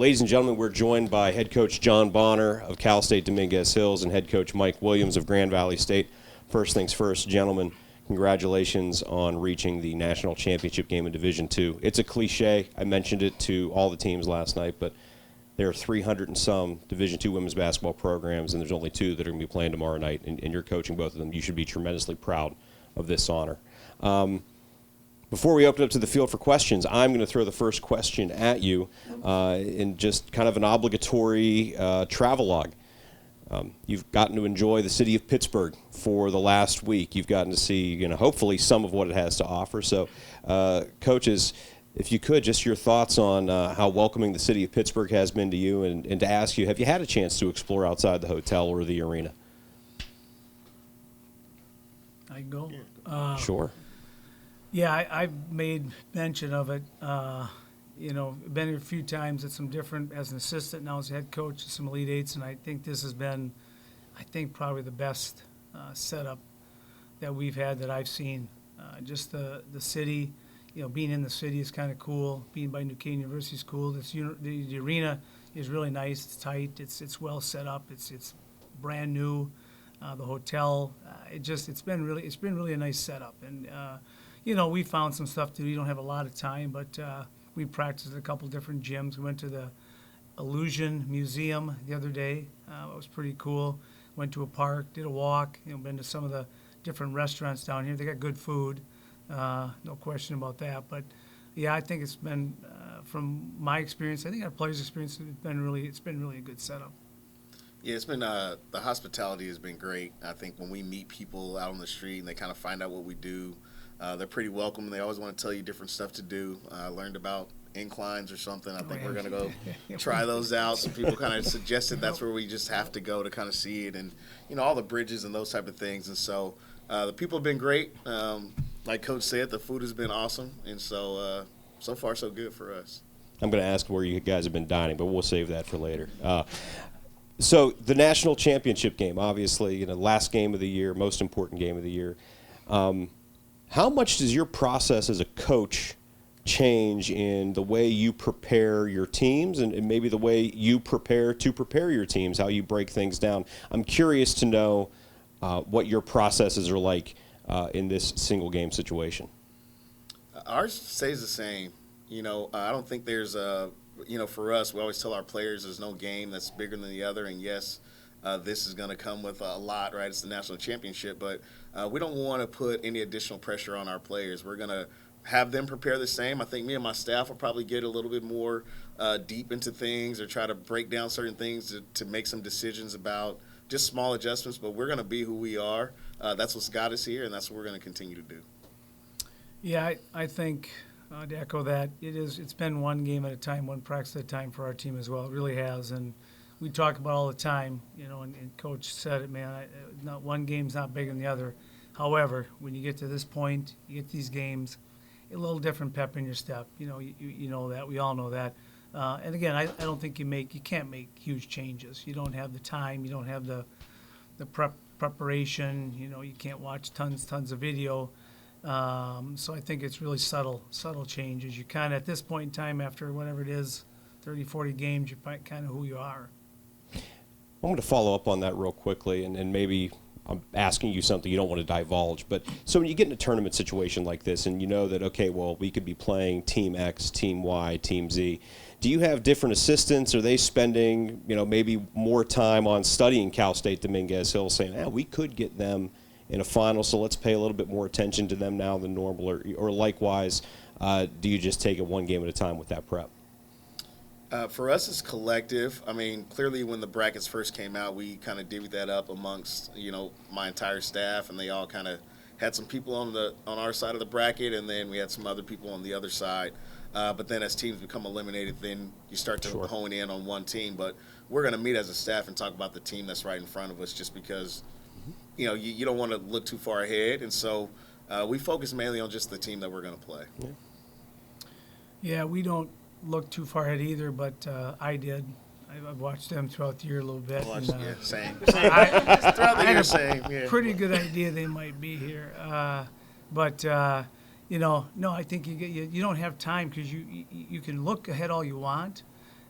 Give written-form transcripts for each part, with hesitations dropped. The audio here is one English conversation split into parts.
Ladies and gentlemen, we're joined by head coach John Bonner of Cal State Dominguez Hills and head coach Mike Williams of Grand Valley State. First things first, gentlemen, congratulations on reaching the national championship game in Division II. It's a cliche. I mentioned it to all the teams last night, but there are 300 and some Division II women's basketball programs, and there's only 2 that are going to be playing tomorrow night, and you're coaching both of them. You should be tremendously proud of this honor. Before we open up to the field for questions, I'm going to throw the first question at you in just kind of an obligatory travelogue. You've gotten to enjoy the city of Pittsburgh for the last week. You've gotten to see, hopefully some of what it has to offer. So, coaches, if you could, just your thoughts on how welcoming the city of Pittsburgh has been to you, and to ask you, have you had a chance to explore outside the hotel or the arena? I go. Sure. Yeah, I've made mention of it. Been here a few times at some different, as an assistant, now as head coach at some Elite Eights, and I think this has been, probably the best setup that we've had that I've seen. Just the city, being in the city is kind of cool. Being by New Canaan University is cool. The arena is really nice. It's tight. It's well set up. It's brand new. The hotel, it's been really a nice setup. And we found some stuff to do. You don't have a lot of time, but we practiced at a couple different gyms. We went to the Illusion Museum the other day. It was pretty cool. Went to a park, did a walk. Been to some of the different restaurants down here. They got good food, no question about that. But yeah, I think it's been, from my experience, I think our players' experience, it's been really a good setup. Yeah, it's been the hospitality has been great. I think when we meet people out on the street and they kind of find out what we do, they're pretty welcome. They always want to tell you different stuff to do. I learned about inclines or something. I think we're going to go try those out. Some people kind of suggested that's where we just have to go to kind of see it, and all the bridges and those type of things. And so the people have been great. Like Coach said, the food has been awesome, and so so far so good for us. I'm going to ask where you guys have been dining, but we'll save that for later. So the national championship game, obviously, last game of the year, most important game of the year. How much does your process as a coach change in the way you prepare your teams and maybe the way you prepare your teams, how you break things down? I'm curious to know what your processes are like in this single game situation. Ours stays the same. I don't think there's for us, we always tell our players there's no game that's bigger than the other, and yes, this is going to come with a lot, right? It's the national championship, but we don't want to put any additional pressure on our players. We're going to have them prepare the same. I think me and my staff will probably get a little bit more deep into things or try to break down certain things to make some decisions about just small adjustments, but we're going to be who we are. That's what's got us here, and that's what we're going to continue to do. Yeah, I think to echo that, it's been one game at a time, one practice at a time for our team as well. It really has, and we talk about all the time, and Coach said it, man, not one game's not bigger than the other. However, when you get to this point, you get these games, a little different pep in your step. You know that. We all know that. And again, I don't think you can't make huge changes. You don't have the time. You don't have the preparation. You can't watch tons of video. So I think it's really subtle changes. You kind of, at this point in time, after whatever it is, 30, 40 games, you're kind of who you are. I'm going to follow up on that real quickly, and maybe I'm asking you something you don't want to divulge. But so when you get in a tournament situation like this and you know that, okay, well, we could be playing Team X, Team Y, Team Z, do you have different assistants? Are they spending, maybe more time on studying Cal State Dominguez Hill, saying, we could get them in a final, so let's pay a little bit more attention to them now than normal? Or likewise, do you just take it one game at a time with that prep? For us, it's collective. I mean, clearly when the brackets first came out, we kind of divvied that up amongst, my entire staff, and they all kind of had some people on our side of the bracket, and then we had some other people on the other side. But then as teams become eliminated, then you start to hone in on one team. But we're going to meet as a staff and talk about the team that's right in front of us, just because, you don't want to look too far ahead. And so we focus mainly on just the team that we're going to play. Yeah, we don't look too far ahead either, but I did. I've watched them throughout the year a little bit. Same. Throughout the year, same. Yeah. Pretty good idea they might be here, but no, I think you don't have time because you can look ahead all you want,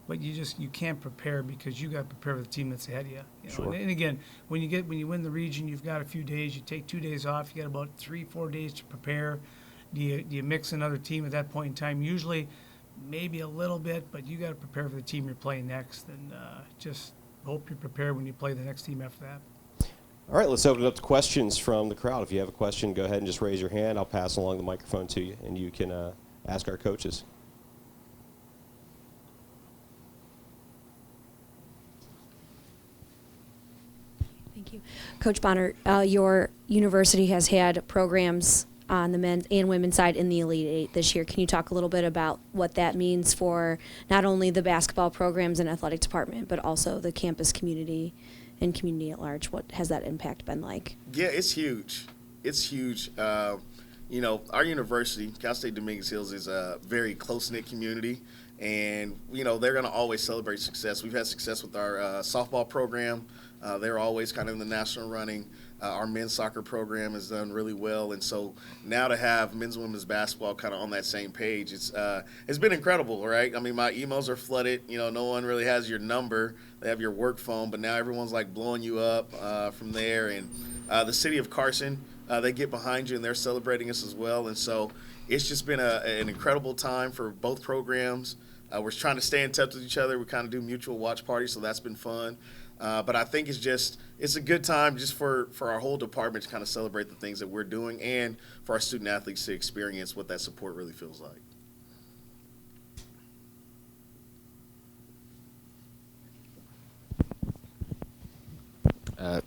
but you can't prepare because you got to prepare for the team that's ahead of you. You know? Sure. And again, when you win the region, you've got a few days. You take 2 days off. You got about 3-4 days to prepare. Do you mix another team at that point in time? Usually, maybe a little bit, but you got to prepare for the team you're playing next, and just hope you're prepared when you play the next team after that. All right, let's open it up to questions from the crowd. If you have a question, go ahead and just raise your hand. I'll pass along the microphone to you, and you can ask our coaches. Thank you. Coach Bonner, your university has had programs on the men's and women's side in the Elite Eight this year. Can you talk a little bit about what that means for not only the basketball programs and athletic department, but also the campus community and community at large? What has that impact been like? Yeah, it's huge. It's huge. Our university, Cal State Dominguez Hills, is a very close-knit community, and, they're going to always celebrate success. We've had success with our softball program. They're always kind of in the national running. Our men's soccer program has done really well, and so now to have men's and women's basketball kind of on that same page, it's been incredible, right? I mean, my emails are flooded. No one really has your number. They have your work phone, but now everyone's like blowing you up from there. And the city of Carson, they get behind you and they're celebrating us as well. And so it's just been an incredible time for both programs. We're trying to stay in touch with each other. We kind of do mutual watch parties, so that's been fun. But I think it's a good time just for our whole department to kind of celebrate the things that we're doing and for our student athletes to experience what that support really feels like.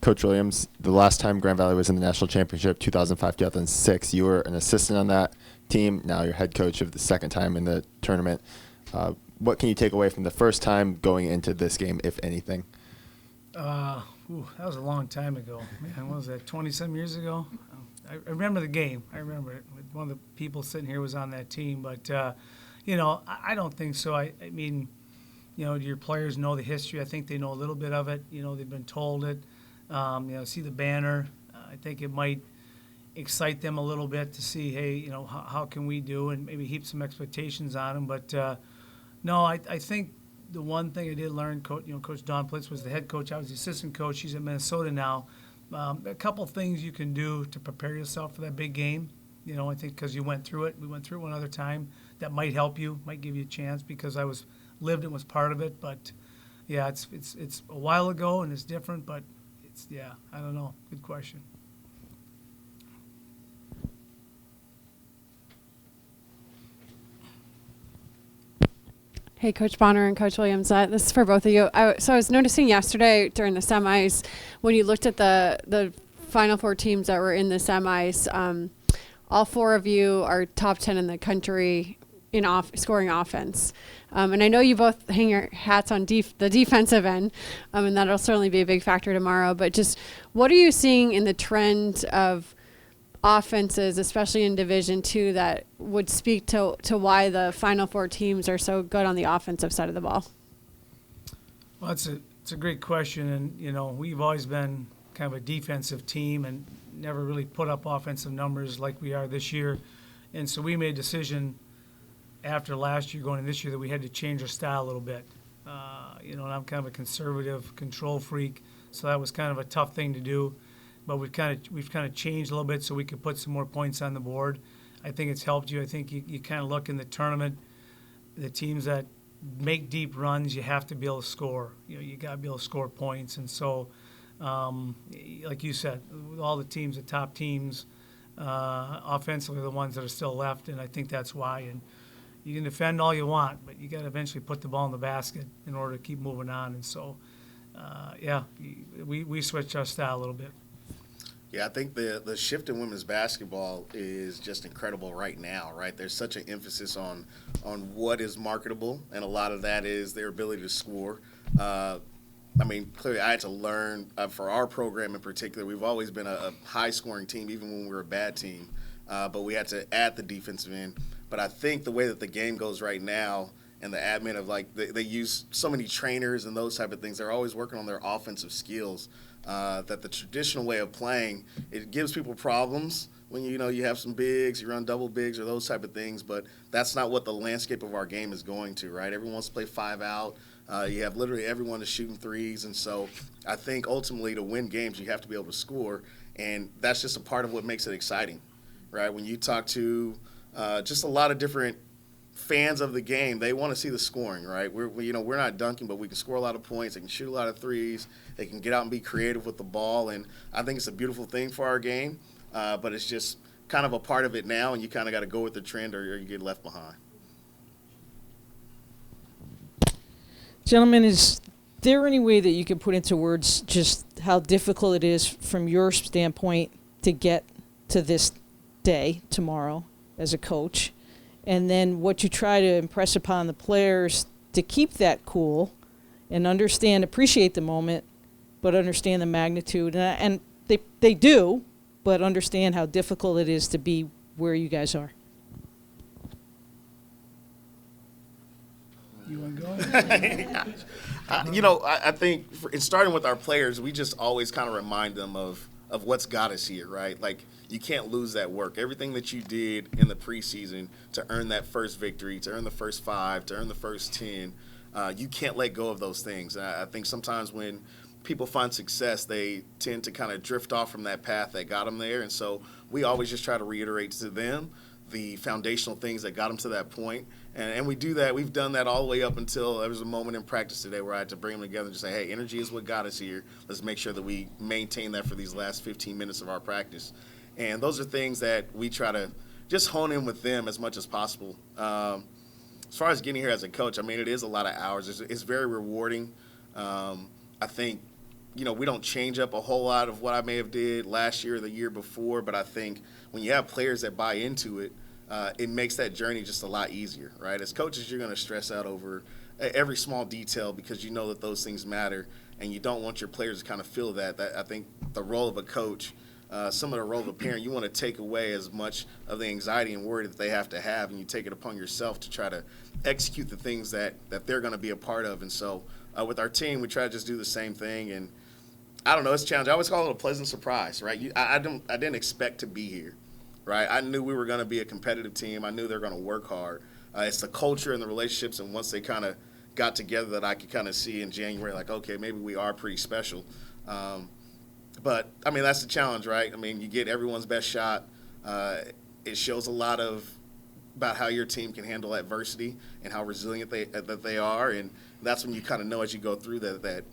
Coach Williams, the last time Grand Valley was in the national championship, 2005-2006, you were an assistant on that team. Now you're head coach of the second time in the tournament. What can you take away from the first time going into this game, if anything? That was a long time ago. Man, what was that, 20-some years ago? I remember the game. I remember it. One of the people sitting here was on that team. But, I don't think so. I mean, your players know the history. I think they know a little bit of it. They've been told it. See the banner. I think it might excite them a little bit to see, hey, how can we do, and maybe heap some expectations on them. But, no, I think the one thing I did learn, Coach Dawn Plitz was the head coach. I was the assistant coach. She's at Minnesota now. A couple things you can do to prepare yourself for that big game. I think because you went through it. We went through it one other time. That might help you, might give you a chance because I lived and was part of it. But, yeah, it's a while ago and it's different. But I don't know. Good question. Hey, Coach Bonner and Coach Williams, this is for both of you. So I was noticing yesterday during the semis, when you looked at the Final Four teams that were in the semis, all four of you are top 10 in the country in scoring offense. And I know you both hang your hats on the defensive end, and that'll certainly be a big factor tomorrow. But just what are you seeing in the trend of offenses, especially in Division II, that would speak to why the Final Four teams are so good on the offensive side of the ball? Well, it's a great question, and we've always been kind of a defensive team and never really put up offensive numbers like we are this year. And so we made a decision after last year going in this year that we had to change our style a little bit. And I'm kind of a conservative control freak, so that was kind of a tough thing to do. But we've kind of changed a little bit so we could put some more points on the board. I think it's helped you. I think you kind of look in the tournament, the teams that make deep runs, you have to be able to score. You got to be able to score points. And so, like you said, all the teams, the top teams, offensively are the ones that are still left, and I think that's why. And you can defend all you want, but you got to eventually put the ball in the basket in order to keep moving on. And so, we switched our style a little bit. Yeah, I think the shift in women's basketball is just incredible right now, right? There's such an emphasis on what is marketable, and a lot of that is their ability to score. Clearly I had to learn for our program in particular. We've always been a high-scoring team, even when we were a bad team, but we had to add the defensive end. But I think the way that the game goes right now and the admin of, they use so many trainers and those type of things, they're always working on their offensive skills. That the traditional way of playing, it gives people problems when you have some bigs, you run double bigs or those type of things, but that's not what the landscape of our game is going to, right? Everyone wants to play 5 out. You have literally everyone is shooting threes, and so I think ultimately to win games you have to be able to score, and that's just a part of what makes it exciting, right? When you talk to just a lot of different fans of the game, they want to see the scoring, right? We're not dunking, but we can score a lot of points. They can shoot a lot of threes. They can get out and be creative with the ball, and I think it's a beautiful thing for our game. But it's just kind of a part of it now, and you kind of got to go with the trend, or you get left behind. Gentlemen, is there any way that you could put into words just how difficult it is from your standpoint to get to this day tomorrow as a coach, and then what you try to impress upon the players to keep that cool and appreciate the moment, but understand the magnitude, and they do, but understand how difficult it is to be where you guys are? You want to go? I think in starting with our players, we just always kind of remind them of what's got us here, right? Like, you can't lose that work. Everything that you did in the preseason to earn that first victory, to earn the first 5, to earn the first 10, you can't let go of those things. And I think sometimes when people find success, they tend to kind of drift off from that path that got them there. And so we always just try to reiterate to them the foundational things that got them to that point. And we do that. We've done that all the way up until there was a moment in practice today where I had to bring them together and just say, hey, energy is what got us here. Let's make sure that we maintain that for these last 15 minutes of our practice. And those are things that we try to just hone in with them as much as possible. As far as getting here as a coach, I mean, it is a lot of hours. It's very rewarding. I think, we don't change up a whole lot of what I may have did last year or the year before, but I think when you have players that buy into it, it makes that journey just a lot easier, right? As coaches, you're going to stress out over every small detail because you know that those things matter, and you don't want your players to kind of feel that. I think the role of a coach, some of the role of a parent, you want to take away as much of the anxiety and worry that they have to have, and you take it upon yourself to try to execute the things that they're going to be a part of. And so with our team, we try to just do the same thing, and I don't know, it's challenging. I always call it a pleasant surprise, right? I didn't expect to be here. Right, I knew we were going to be a competitive team. I knew they were going to work hard. It's the culture and the relationships, and once they kind of got together, that I could kind of see in January, like, okay, maybe we are pretty special. But I mean, that's the challenge, right? I mean, you get everyone's best shot. It shows a lot about how your team can handle adversity and how resilient they are, and that's when you kind of know as you go through that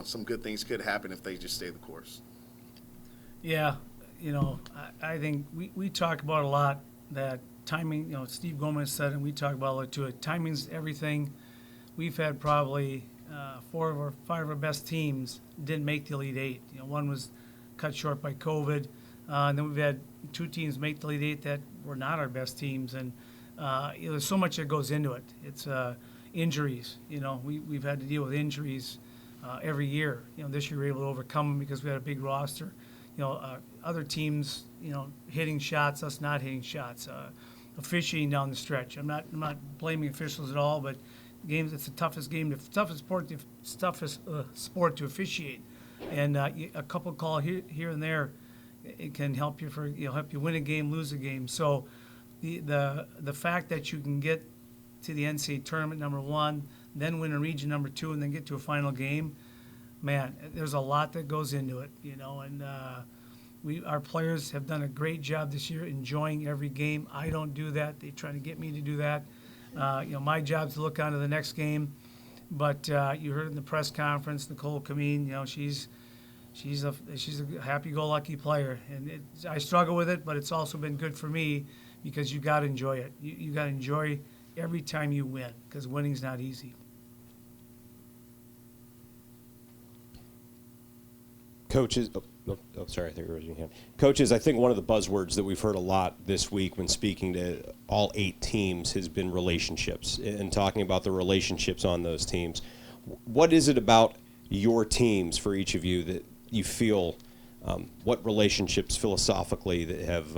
some good things could happen if they just stay the course. Yeah. I think we talk about a lot that timing, Steve Gomez said, and we talk about it too. Timing's everything. We've had probably 4 or 5 of our best teams didn't make the Elite Eight. One was cut short by COVID. And then we've had 2 teams make the Elite Eight that were not our best teams. And there's so much that goes into it. It's injuries. We've had to deal with injuries every year. This year we were able to overcome them because we had a big roster. Other teams, hitting shots, us not hitting shots, officiating down the stretch. I'm not blaming officials at all, but games, it's the toughest sport to officiate, and a couple call here and there, it can help you help you win a game, lose a game. So the fact that you can get to the NCAA tournament number 1, then win a region number 2, and then get to a final game. Man, there's a lot that goes into it, and our players have done a great job this year enjoying every game. I don't do that. They try to get me to do that. My job is to look on to the next game. But you heard in the press conference, Nicole Kameen, she's a happy-go-lucky player, and I struggle with it, but it's also been good for me because you got to enjoy it. You got to enjoy every time you win because winning's not easy. Coaches, sorry, I think you were raising your hand. Coaches, I think one of the buzzwords that we've heard a lot this week when speaking to all 8 teams has been relationships and talking about the relationships on those teams. What is it about your teams for each of you that you feel, what relationships philosophically that have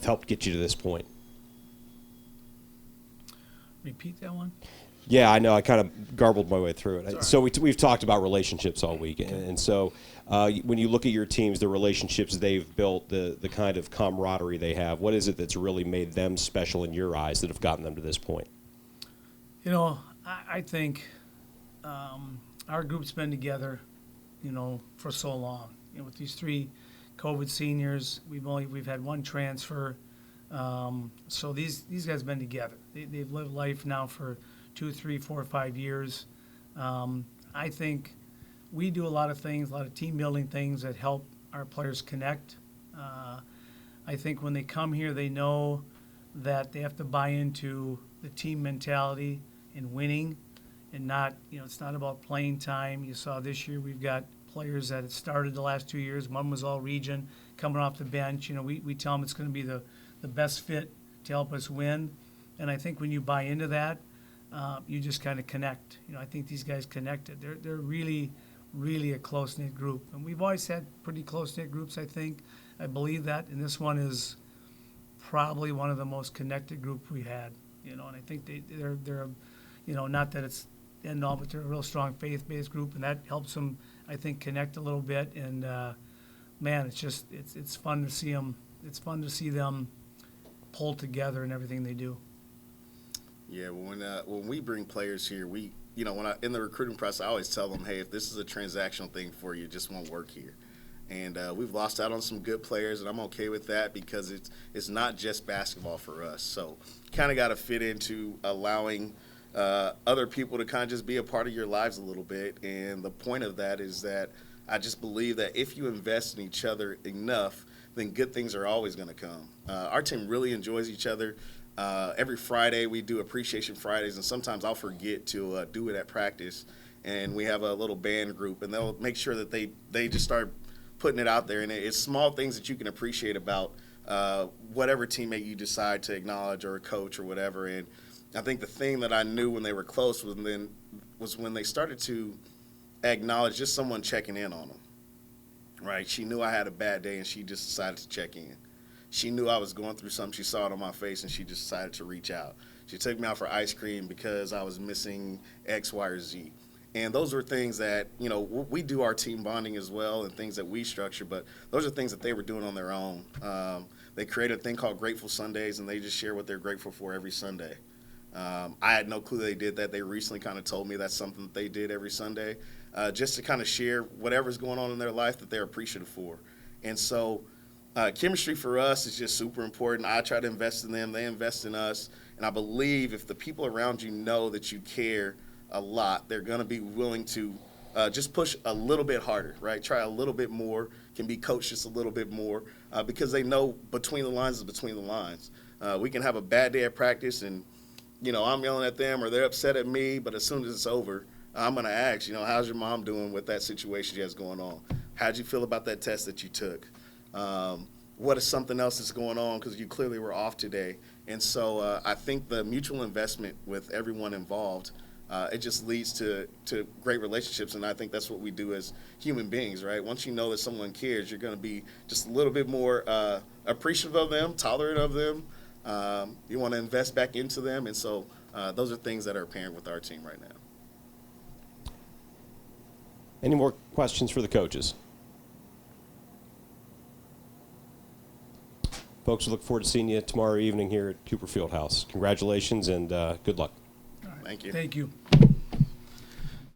helped get you to this point? Repeat that one. Yeah, I know. I kind of garbled my way through it. So we've talked about relationships all week, and so when you look at your teams, the relationships they've built, the kind of camaraderie they have, what is it that's really made them special in your eyes that have gotten them to this point? You know, I think our group's been together, you know, for so long. You know, with these 3 COVID seniors, we've had 1 transfer. So these guys have been together. They've lived life now for 2, 3, 4, 5 years. I think we do a lot of things, a lot of team building things that help our players connect. I think when they come here, they know that they have to buy into the team mentality and winning, and not, you know, it's not about playing time. You saw this year we've got players that had started the last 2 years. One was all region, coming off the bench. You know, we tell them it's going to be the best fit to help us win. And I think when you buy into that, you just kind of connect. You know, I think these guys connected. They're really, really a close-knit group. And we've always had pretty close-knit groups, I think. I believe that. And this one is probably one of the most connected groups we had. You know, and I think they're you know, not that it's end all, but they're a real strong faith-based group, and that helps them, I think, connect a little bit. And man, it's fun to see them. It's fun to see them pull together in everything they do. Yeah, when we bring players here, in the recruiting process, I always tell them, hey, if this is a transactional thing for you, it just won't work here. And we've lost out on some good players, and I'm okay with that because it's not just basketball for us. So kind of got to fit into allowing other people to kind of just be a part of your lives a little bit. And the point of that is that I just believe that if you invest in each other enough, then good things are always going to come. Our team really enjoys each other. Every Friday we do Appreciation Fridays, and sometimes I'll forget to do it at practice. And we have a little band group, and they'll make sure that they just start putting it out there. And it's small things that you can appreciate about whatever teammate you decide to acknowledge, or a coach or whatever. And I think the thing that I knew when they were close was when they started to acknowledge just someone checking in on them. Right? She knew I had a bad day, and she just decided to check in. She knew I was going through something. She saw it on my face, and she just decided to reach out. She took me out for ice cream because I was missing X, Y, or Z. And those were things that, you know, we do our team bonding as well, and things that we structure, but those are things that they were doing on their own. They created a thing called Grateful Sundays, and they just share what they're grateful for every Sunday. I had no clue they did that. They recently kind of told me that's something that they did every Sunday, just to kind of share whatever's going on in their life that they're appreciative for. And so chemistry for us is just super important. I try to invest in them. They invest in us. And I believe if the people around you know that you care a lot, they're going to be willing to just push a little bit harder, right? Try a little bit more, can be coached just a little bit more, because they know between the lines is between the lines. We can have a bad day at practice, and, you know, I'm yelling at them or they're upset at me, but as soon as it's over, I'm going to ask, you know, how's your mom doing with that situation she has going on? How'd you feel about that test that you took? What is something else that's going on, because you clearly were off today? And so I think the mutual investment with everyone involved, it just leads to great relationships, and I think that's what we do as human beings, right? Once you know that someone cares, you're going to be just a little bit more appreciative of them, tolerant of them. You want to invest back into them, and so those are things that are apparent with our team right now. Any more questions for the coaches? Folks, we look forward to seeing you tomorrow evening here at Cooper Fieldhouse. Congratulations and good luck. Thank you. Thank you.